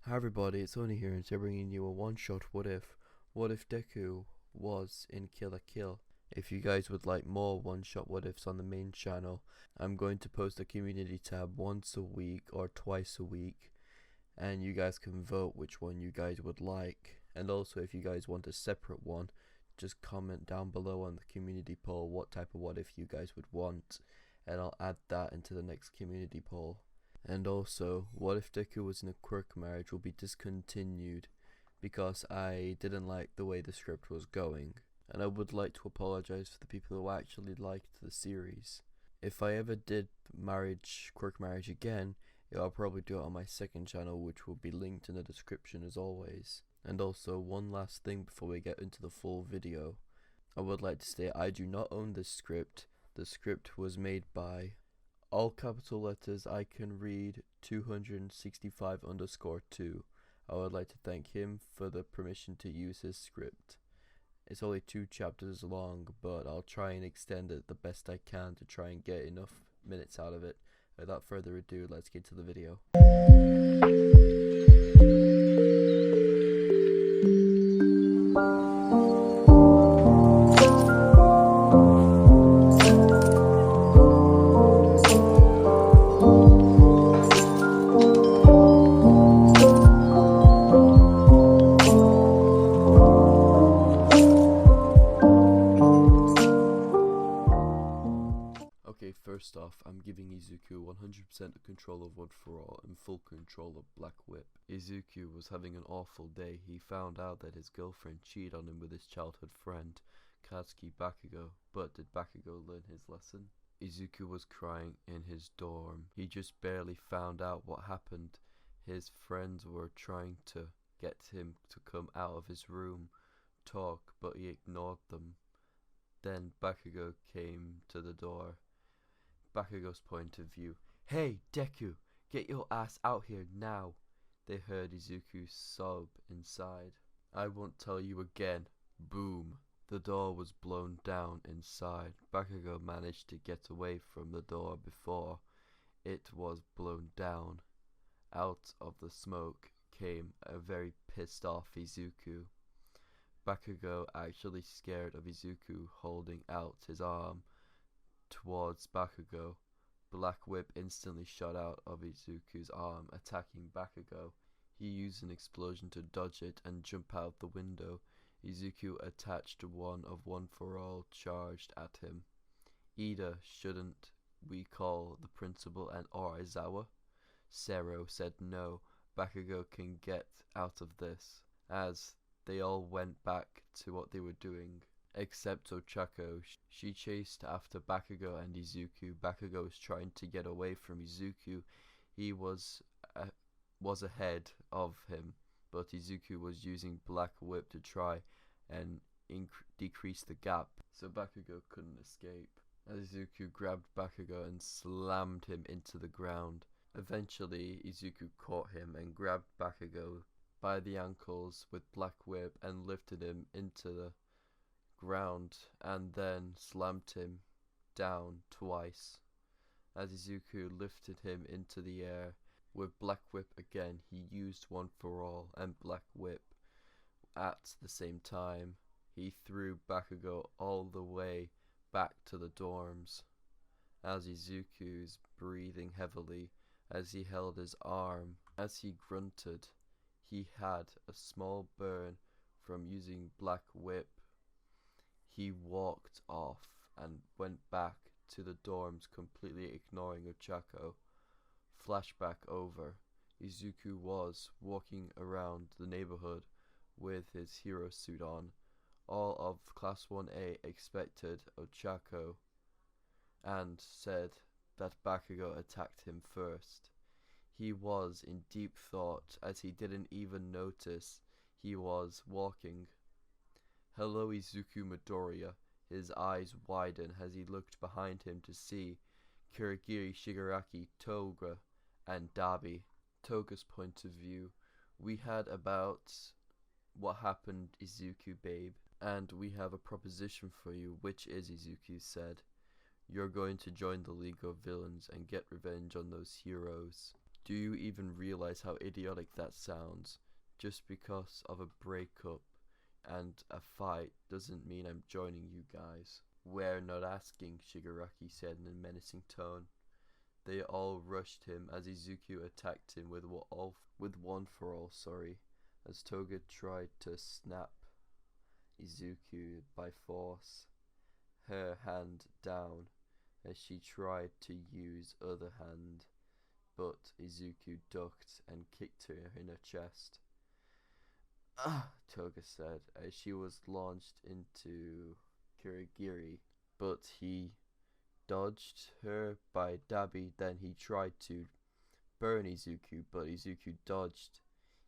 Hi everybody, it's Oni here and today bringing you a one-shot what if Deku was in Kill la Kill. If you guys would like more one-shot what ifs on the main channel, I'm going to post a community tab once a week or twice a week, and you guys can vote which one you guys would like. And also if you guys want a separate one, just comment down below on the community poll what type of what if you guys would want, and I'll add that into the next community poll. And also, what if Deku was in a quirk marriage will be discontinued because I didn't like the way the script was going, and I would like to apologize for the people who actually liked the series. If I ever did quirk marriage again, I'll probably do it on my second channel, which will be linked in the description as always. And also, one last thing before we get into the full video, I would like to say I do not own this script. The script was made by all capital letters I can read 265_2. I would like to thank him for the permission to use his script. It's only 2 chapters long, but I'll try and extend it the best I can to try and get enough minutes out of it. Without further ado, let's get to the video. Okay, first off, I'm giving Izuku 100% control of One For All and full control of Black Whip. Izuku was having an awful day. He found out that his girlfriend cheated on him with his childhood friend, Katsuki Bakugo. But did Bakugo learn his lesson? Izuku was crying in his dorm. He just barely found out what happened. His friends were trying to get him to come out of his room, talk, but he ignored them. Then Bakugo came to the door. Bakugo's point of view. "Hey, Deku, get your ass out here now." They heard Izuku sob inside. "I won't tell you again." Boom. The door was blown down inside. Bakugo managed to get away from the door before it was blown down. Out of the smoke came a very pissed off Izuku. Bakugo actually scared of Izuku holding out his arm towards Bakugo. Black Whip instantly shot out of Izuku's arm, attacking Bakugo. He used an explosion to dodge it and jump out the window. Izuku attached one of One For All charged at him. "Ida, shouldn't we call the principal and or Aizawa?" Sero said no, Bakugo can get out of this, as they all went back to what they were doing. Except Ochako. She chased after Bakugo and Izuku. Bakugo was trying to get away from Izuku. He was ahead of him, but Izuku was using Black Whip to try and decrease the gap, so Bakugo couldn't escape. Izuku grabbed Bakugo and slammed him into the ground. Eventually, Izuku caught him and grabbed Bakugo by the ankles with Black Whip and lifted him into the ground and then slammed him down twice. As Izuku lifted him into the air with Black Whip again, he used One For All and Black Whip at the same time. He threw Bakugo all the way back to the dorms. As Izuku's breathing heavily as he held his arm, as he grunted, he had a small burn from using Black Whip. He walked off and went back to the dorms, completely ignoring Ochako. Flashback over. Izuku was walking around the neighborhood with his hero suit on. All of Class 1A expected Ochako and said that Bakugo attacked him first. He was in deep thought as he didn't even notice he was walking. "Hello, Izuku Midoriya." His eyes widened as he looked behind him to see Kurogiri, Shigaraki, Toga, and Dabi. Toga's point of view. "We had about what happened, Izuku babe, and we have a proposition for you." "Which is," Izuku said. "You're going to join the League of Villains and get revenge on those heroes." Do you even realize how idiotic that sounds? Just because of a breakup and a fight doesn't mean I'm joining you guys. We're not asking, Shigaraki said in a menacing tone. They all rushed him as Izuku attacked him with one for all, as Toga tried to snap Izuku by force, her hand down as she tried to use other hand, but Izuku ducked and kicked her in her chest. Ah, Toga said as she was launched into Kirigiri, but he dodged her by dabi. Then he tried to burn Izuku, but Izuku dodged.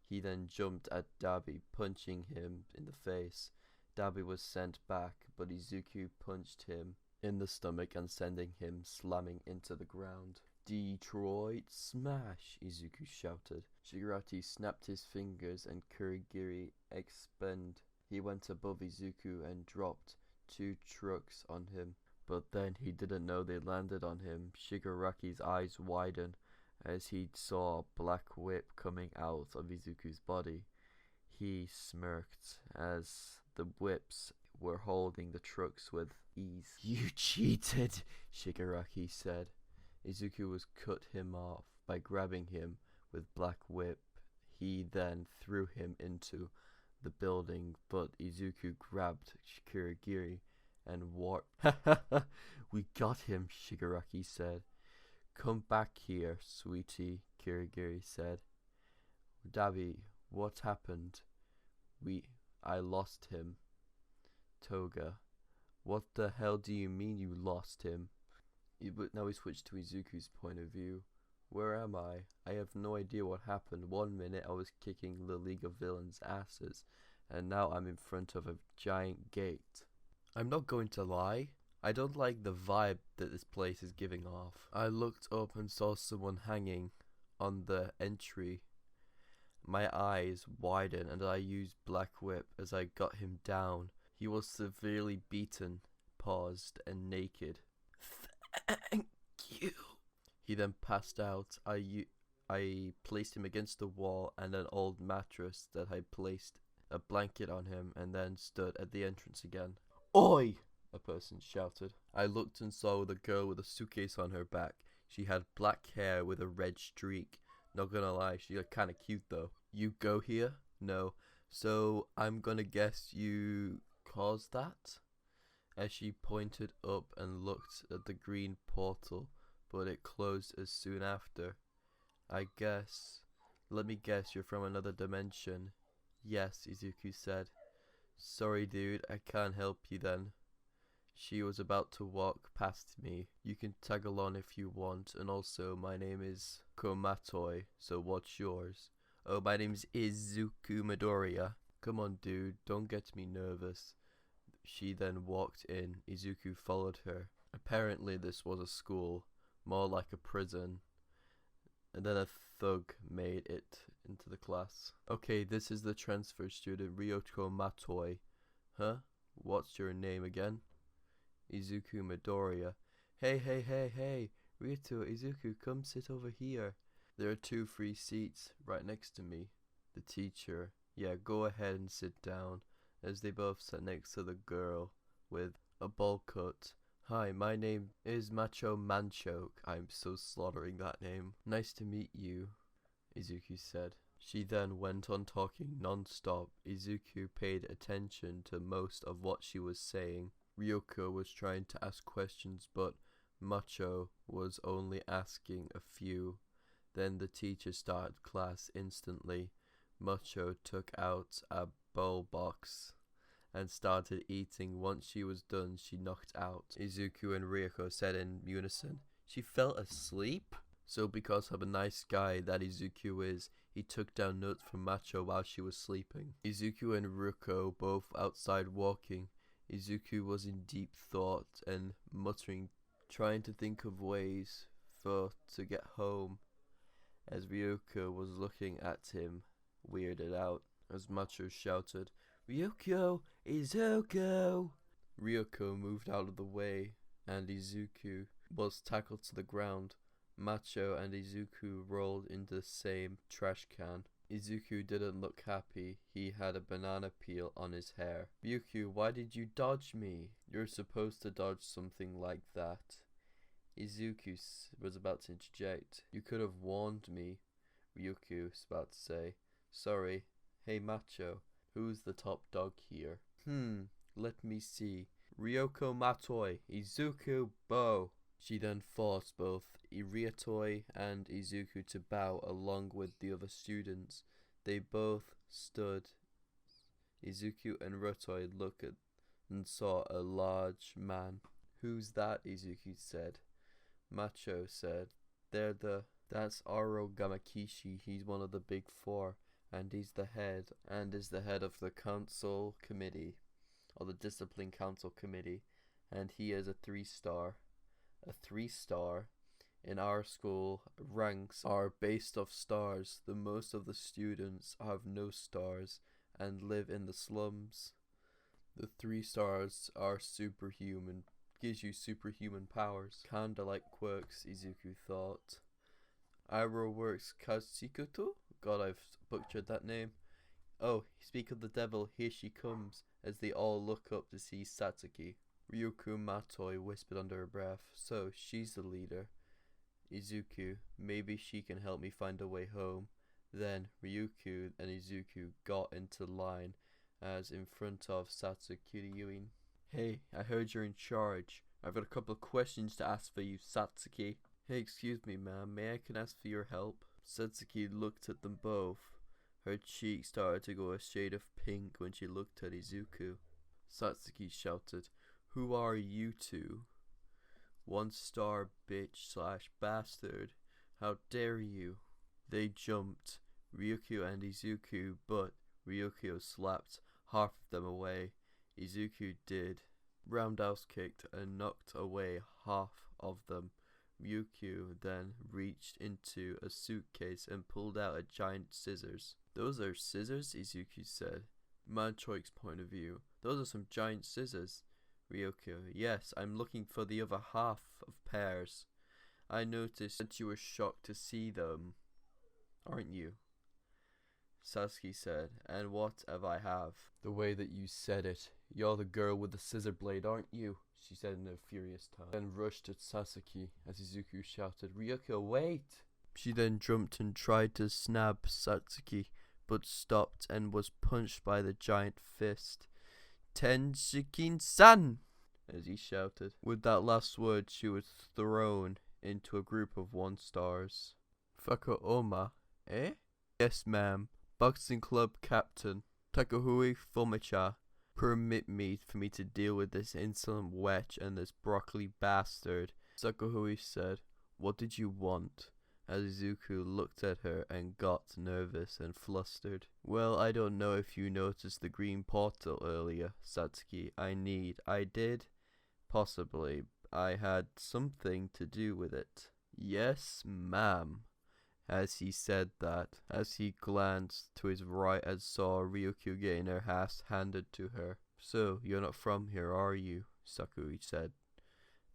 He then jumped at Dabi, punching him in the face. Dabi was sent back, but Izuku punched him in the stomach and sending him slamming into the ground. Detroit Smash, Izuku shouted. Shigaraki snapped his fingers and Kurigiri expanded. He went above Izuku and dropped 2 trucks on him, but then he didn't know they landed on him. Shigaraki's eyes widened as he saw a black whip coming out of Izuku's body. He smirked as the whips were holding the trucks with ease. You cheated, Shigaraki said. Izuku was cut him off by grabbing him with black whip. He then threw him into the building, but Izuku grabbed Kurigiri and warped. We got him, Shigaraki said. Come back here, sweetie, Kurigiri said. Dabi, what happened? I lost him. Toga, what the hell do you mean you lost him? But now we switch to Izuku's point of view. Where am I? I have no idea what happened. 1 minute I was kicking the League of Villains' asses, and now I'm in front of a giant gate. I'm not going to lie, I don't like the vibe that this place is giving off. I looked up and saw someone hanging on the entry. My eyes widened and I used Black Whip as I got him down. He was severely beaten, paused, and naked. Thank you. He then passed out. I placed him against the wall and an old mattress that I placed a blanket on him and then stood at the entrance again. Oi! A person shouted. I looked and saw the girl with a suitcase on her back. She had black hair with a red streak. Not gonna lie, she looked kinda cute though. You go here? No. So I'm gonna guess you caused that? As she pointed up and looked at the green portal, but it closed as soon after. Let me guess you're from another dimension. Yes, Izuku said. Sorry dude, I can't help you then. She was about to walk past me. You can tag along if you want, and also my name is Komatoi, so what's yours? Oh, my name's Izuku Midoriya. Come on dude, don't get me nervous. She then walked in. Izuku followed her. Apparently this was a school, more like a prison. And then a thug made it into the class. Okay, this is the transfer student, Ryoko Matoi. Huh? What's your name again? Izuku Midoriya. Hey, Rito, Izuku, come sit over here. There are 2 free seats right next to me. The teacher. Yeah, go ahead and sit down. As they both sat next to the girl with a bowl cut. Hi, my name is Macho Manchoke. I'm so slaughtering that name. Nice to meet you, Izuku said. She then went on talking non-stop. Izuku paid attention to most of what she was saying. Ryoko was trying to ask questions, but Macho was only asking a few. Then the teacher started class instantly. Macho took out a bowl box and started eating. Once she was done, she knocked out. Izuku and Ryoko said in unison, she fell asleep? So because of a nice guy that Izuku is, he took down notes from Macho while she was sleeping. Izuku and Ryoko both outside walking. Izuku was in deep thought and muttering, trying to think of ways to get home, as Ryoko was looking at him, weirded out, as Macho shouted, Ryoko! Izuku! Ryoko moved out of the way, and Izuku was tackled to the ground. Macho and Izuku rolled into the same trash can. Izuku didn't look happy. He had a banana peel on his hair. Ryukyu, why did you dodge me? You're supposed to dodge something like that. Izuku was about to interject. You could have warned me, Ryukyu was about to say. Sorry. Hey Macho, who's the top dog here? Let me see. Ryoko Matoi, Izuku bow. She then forced both Iriatoi and Izuku to bow along with the other students. They both stood. Izuku and Rotoi looked at and saw a large man. Who's that? Izuku said. Macho said, That's Aro Gamakishi. He's one of the big four, and he's the head, and is the head of the council committee, or the discipline council committee, and he is a 3-star. A 3-star in our school ranks are based off stars. The most of the students have no stars and live in the slums. The 3 stars are superhuman, gives you superhuman powers. Kinda like quirks, Izuku thought. Iroh works Katsikoto? God, I've butchered that name. Oh, speak of the devil, here she comes, as they all look up to see Satsuki. Ryuko Matoi whispered under her breath, so she's the leader. Izuku, maybe she can help me find a way home. Then Ryuko and Izuku got into line as in front of Satsuki Yuin. Hey, I heard you're in charge. I've got a couple of questions to ask for you, Satsuki. Hey, excuse me, ma'am. May I can ask for your help? Satsuki looked at them both. Her cheek started to go a shade of pink when she looked at Izuku. Satsuki shouted, Who are you two? 1-star bitch / bastard. How dare you? They jumped, Ryukyu and Izuku, but Ryukyu slapped half of them away. Izuku did. Roundhouse kicked and knocked away half of them. Ryukyu then reached into a suitcase and pulled out a giant scissors. Those are scissors? Izuku said. Manchoik's point of view. Those are some giant scissors. Ryukyu, yes, I'm looking for the other half of pears. I noticed that you were shocked to see them, aren't you? Sasuke said, and what have I have? The way that you said it. You're the girl with the scissor blade, aren't you? She said in a furious tone. Then rushed at Sasuke as Izuku shouted, Ryuko, wait! She then jumped and tried to snap Satsuki, but stopped and was punched by the giant fist. Tenshikin-san! As he shouted. With that last word, she was thrown into a group of 1-stars. Fukuoma, eh? Yes, ma'am. Boxing club captain. Takahui Fumicha. Permit me to deal with this insolent wretch and this broccoli bastard. Sakuhui said, What did you want? As Izuku looked at her and got nervous and flustered. Well, I don't know if you noticed the green portal earlier, Satsuki. I did? Possibly. I had something to do with it. Yes, ma'am. As he said that, as he glanced to his right and saw Ryukyu getting her ass handed to her. So, you're not from here, are you? Sakui said.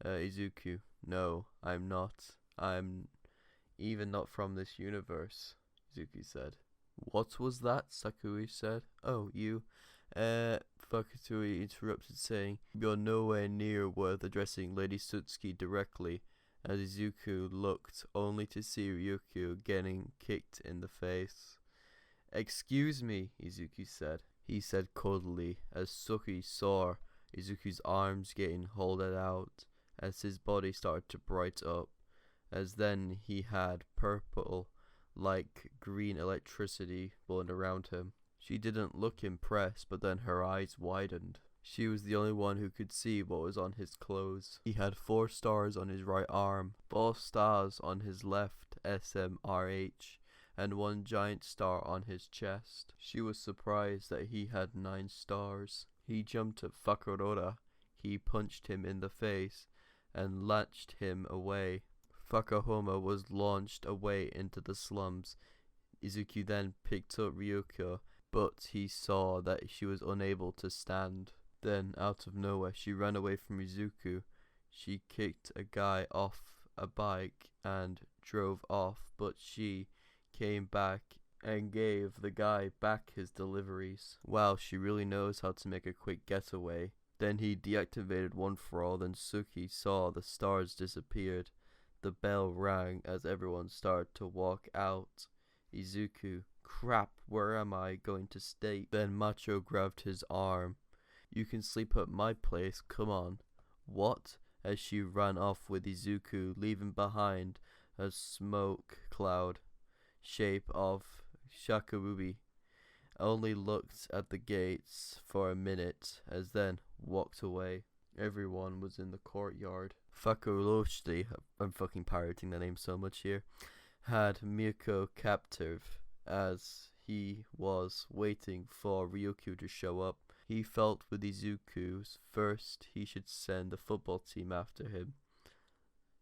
Izuku, no, I'm not. I'm even not from this universe, Izuku said. What was that? Sakui said. Oh, you. Fakutui interrupted, saying, You're nowhere near worth addressing Lady Satsuki directly. As Izuku looked, only to see Ryukyu getting kicked in the face. Excuse me, Izuku said. He said coldly, as Suki saw Izuku's arms getting holded out, as his body started to bright up, as then he had purple, like green electricity blowing around him. She didn't look impressed, but then her eyes widened. She was the only one who could see what was on his clothes. He had 4 stars on his right arm, 4 stars on his left SMRH, and 1 giant star on his chest. She was surprised that he had 9 stars. He jumped at Fakurora. He punched him in the face and latched him away. Fakahoma was launched away into the slums. Izuku then picked up Ryuko, but he saw that she was unable to stand. Then, out of nowhere, she ran away from Izuku. She kicked a guy off a bike and drove off, but she came back and gave the guy back his deliveries. Wow, she really knows how to make a quick getaway. Then he deactivated One For All, then Suki saw the stars disappeared. The bell rang as everyone started to walk out. Izuku, crap, where am I going to stay? Then Macho grabbed his arm. You can sleep at my place, come on. What? As she ran off with Izuku, leaving behind a smoke cloud shape of Shakabubi. Only looked at the gates for a minute, as then walked away. Everyone was in the courtyard. Fakuroshi, I'm fucking pirating the name so much here, had Mirko captive as he was waiting for Ryukyu to show up. He felt with Izuku's first he should send the football team after him.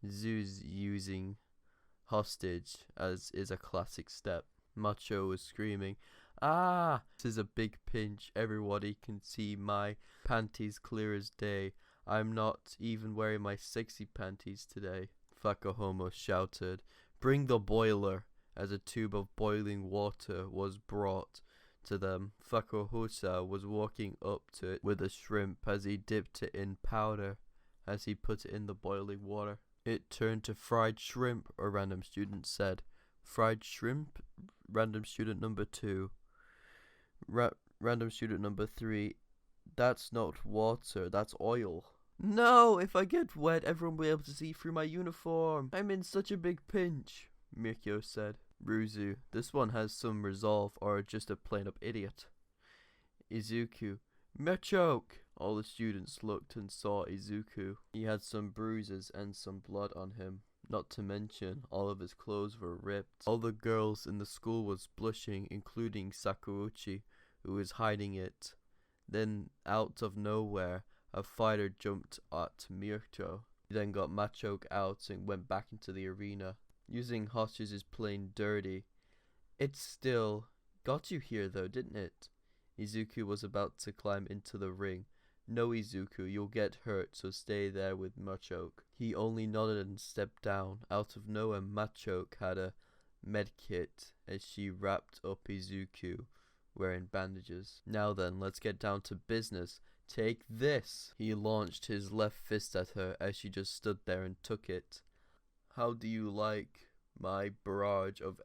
Zeus using hostage as is a classic step. Macho was screaming, "Ah! This is a big pinch. Everybody can see my panties clear as day. I'm not even wearing my sexy panties today." Fakahomo shouted, "Bring the boiler," as a tube of boiling water was brought to them. Fakuhosa was walking up to it with a shrimp as he dipped it in powder as he put it in the boiling water. It turned to fried shrimp, a random student said. Fried shrimp? Random student number 2. Random student number 3. That's not water, that's oil. No, if I get wet, everyone will be able to see through my uniform. I'm in such a big pinch, Mikio said. Ruzu, this one has some resolve or just a plain up idiot. Izuku, Machoke. All the students looked and saw Izuku. He had some bruises and some blood on him. Not to mention, all of his clothes were ripped. All the girls in the school was blushing, including Sakuuchi, who was hiding it. Then, out of nowhere, a fighter jumped at Mirko. He then got Machoke out and went back into the arena. Using hostages is plain dirty. It still got you here though, didn't it? Izuku was about to climb into the ring. No, Izuku, you'll get hurt, so stay there with Machoke. He only nodded and stepped down. Out of nowhere, Machoke had a medkit as she wrapped up Izuku, wearing bandages. Now then, let's get down to business. Take this! He launched his left fist at her as she just stood there and took it. How do you like my barrage of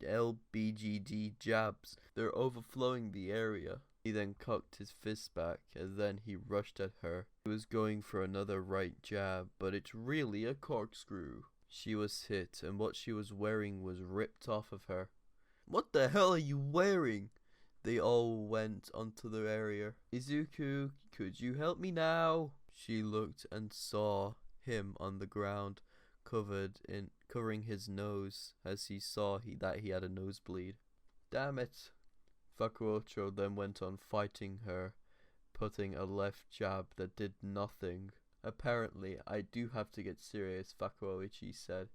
LBGD jabs? They're overflowing the area. He then cocked his fist back, and then he rushed at her. He was going for another right jab, but it's really a corkscrew. She was hit, and what she was wearing was ripped off of her. What the hell are you wearing? They all went onto the area. Izuku, could you help me now? She looked and saw him on the ground, covering his nose, as he saw that he had a nosebleed. Damn it. Fakuocho then went on fighting her, putting a left jab that did nothing. Apparently, I do have to get serious, Fakuoichi said.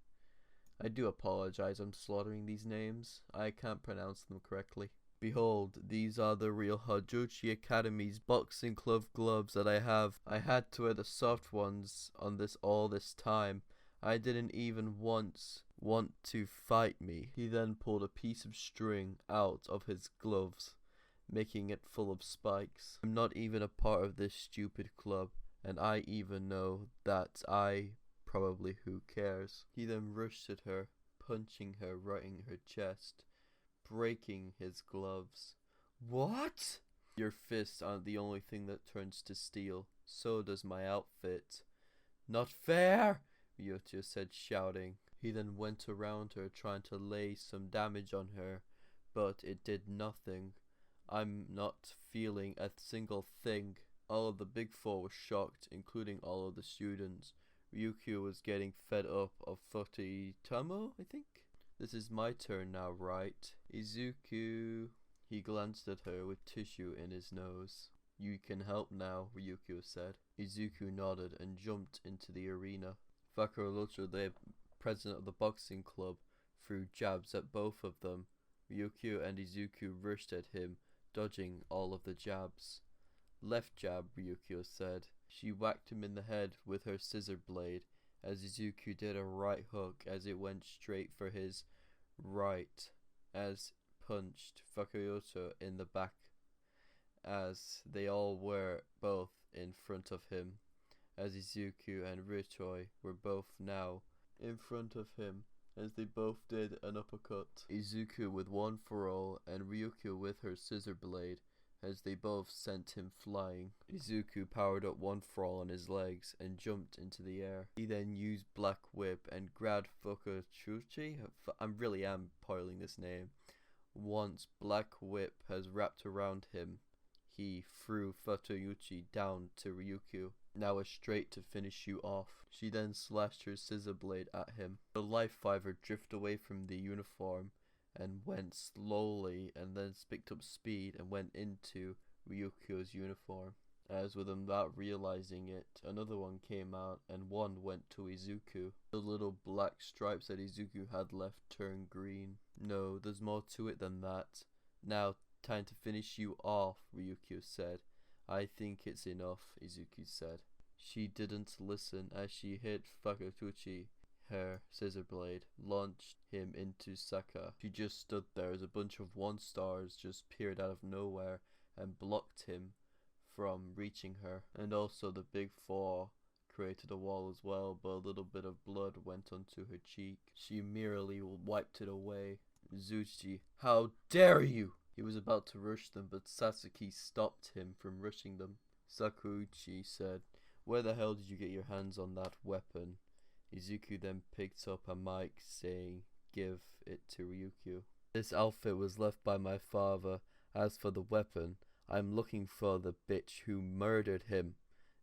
I do apologize, I'm slaughtering these names. I can't pronounce them correctly. Behold, these are the real Hajochi Academy's boxing glove gloves that I have. I had to wear the soft ones on this all this time. I didn't even once want to fight me. He then pulled a piece of string out of his gloves, making it full of spikes. I'm not even a part of this stupid club, and I even know that probably who cares. He then rushed at her, punching her right in her chest, breaking his gloves. What? Your fists aren't the only thing that turns to steel. So does my outfit. Not fair! Ryotaro said, shouting. He then went around her, trying to lay some damage on her, but it did nothing. I'm not feeling a single thing. All of the Big Four was shocked, including all of the students. Ryukyu was getting fed up of Futitamo, I think? This is my turn now, right? Izuku. He glanced at her with tissue in his nose. You can help now, Ryukyu said. Izuku nodded and jumped into the arena. Fakurocho, the president of the boxing club, threw jabs at both of them. Ryukyu and Izuku rushed at him, dodging all of the jabs. Left jab, Ryukyu said. She whacked him in the head with her scissor blade, as Izuku did a right hook as it went straight for his right, as punched Fukuyoto in the back, as they all were both in front of him, as Izuku and Richoi were both now in front of him, as they both did an uppercut. Izuku with one for all and Ryukyu with her scissor blade, as they both sent him flying. Izuku powered up one for all on his legs and jumped into the air. He then used Black Whip and grabbed Fukachuchi. I really am spoiling this name. Once Black Whip has wrapped around him, he threw Fatayuchi down to Ryukyu. Now a straight to finish you off. She then slashed her scissor blade at him. The life fiver drifted away from the uniform and went slowly, and then picked up speed and went into Ryukyu's uniform. As with him not realizing it, another one came out and one went to Izuku. The little black stripes that Izuku had left turned green. No, there's more to it than that. Now, time to finish you off, Ryukyu said. I think it's enough, Izuku said. She didn't listen as she hit Fukachuchi. Her scissor blade launched him into Saka. She just stood there as a bunch of 1-stars just appeared out of nowhere and blocked him from reaching her. And also the big four created a wall as well, but a little bit of blood went onto her cheek. She merely wiped it away. Zuchi, how dare you! He was about to rush them, but Sasuke stopped him from rushing them. Sakuchi said, "Where the hell did you get your hands on that weapon?" Izuku then picked up a mic saying, "Give it to Ryukyu. This outfit was left by my father. As for the weapon, I'm looking for the bitch who murdered him.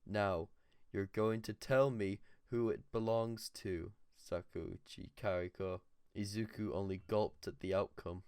Now, you're going to tell me who it belongs to, Sakuchi Kariko." Izuku only gulped at the outcome.